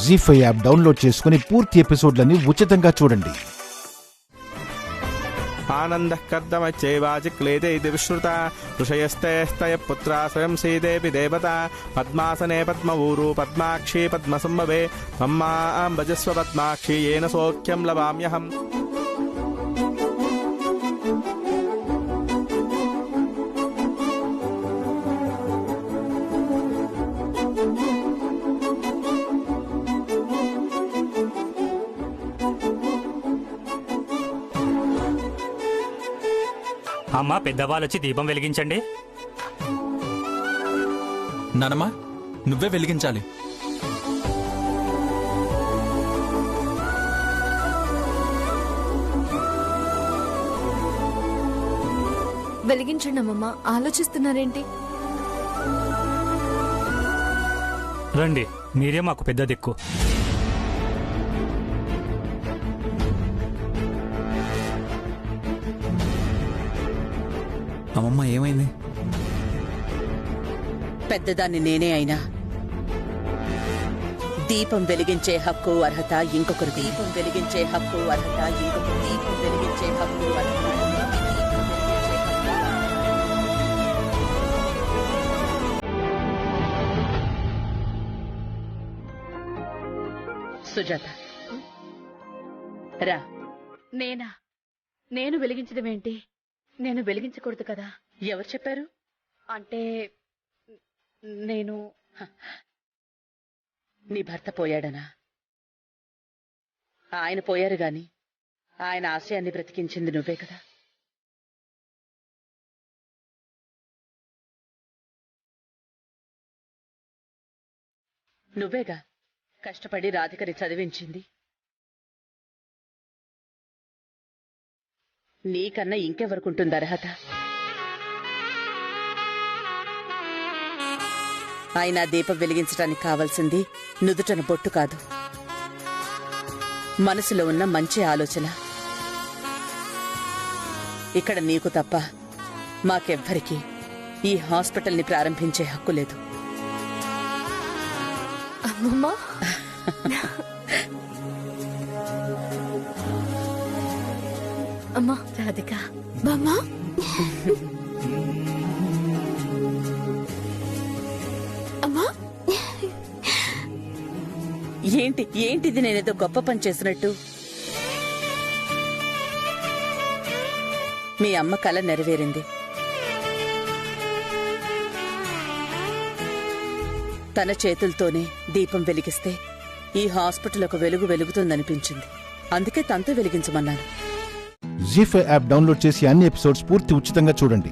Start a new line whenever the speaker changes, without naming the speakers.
జీ5 app download చేసుకుని పూర్తి ఎపిసోడ్లని ఉచితంగా చూడండి.
ఆనందః కర్దమచ్చేవాచిక్లేదే ఇది విశ్రుత ఋషయస్తేస్తయ పుత్రా స్వయం సీదేవి దేవత పద్మాసనే పద్మఊరు పద్మాక్షి పద్మసంభవే త్వమ్మాం భజస్వ పద్మాక్షి ఏన సౌఖ్యం లభామ్యహం.
అమ్మా, పెద్దవాళ్ళొచ్చి దీపం వెలిగించండి.
నానమ్మా, నువ్వే వెలిగించాలి.
వెలిగించండి అమ్మమ్మ, ఆలోచిస్తున్నారేంటి?
రండి, మీరే మాకు పెద్ద దిక్కు.
అమ్మమ్మ, ఏమైంది?
పెద్దదాన్ని నేనే అయినా దీపం వెలిగించే హక్కు అర్హత ఇంకొకరు. దీపం వెలిగించే హక్కు అర్హత ఇంకొకరు. దీపం వెలిగించే హక్కు అర్హత. సుజాత, రా.
నేను వెలిగించడం ఏంటి? నేను వెలిగించకూడదు కదా.
ఎవరు చెప్పారు?
అంటే నేను
నీ భర్త పోయాడనా? ఆయన పోయారు గాని ఆయన ఆశయాన్ని బ్రతికించింది నువ్వే కదా. నువ్వేగా కష్టపడి రాధికని చదివించింది. నీకన్నా ఇంకెవరకుంటుంది అర్హత? ఆయన దీపం వెలిగించడానికి కావాల్సింది నుదుటన బొట్టు కాదు, మనసులో ఉన్న మంచి ఆలోచన. ఇక్కడ నీకు తప్ప మాకెవ్వరికీ ఈ హాస్పిటల్ని ప్రారంభించే హక్కు లేదు.
అమ్మమ్మ, అమ్మా,
రాధిక,
బామ్మా, అమ్మా.
ఏంటిది? నేనేదో గొప్ప పని చేసినట్టు. మీ అమ్మ కల నెరవేరింది. తన చేతులతోనే దీపం వెలిగిస్తే ఈ హాస్పిటల్ ఒక వెలుగు వెలుగుతుందనిపించింది. అందుకే తనతో వెలిగించమన్నాను.
జీ5 యాప్ డౌన్లోడ్ చేసి అన్ని ఎపిసోడ్స్ పూర్తి ఉచితంగా చూడండి.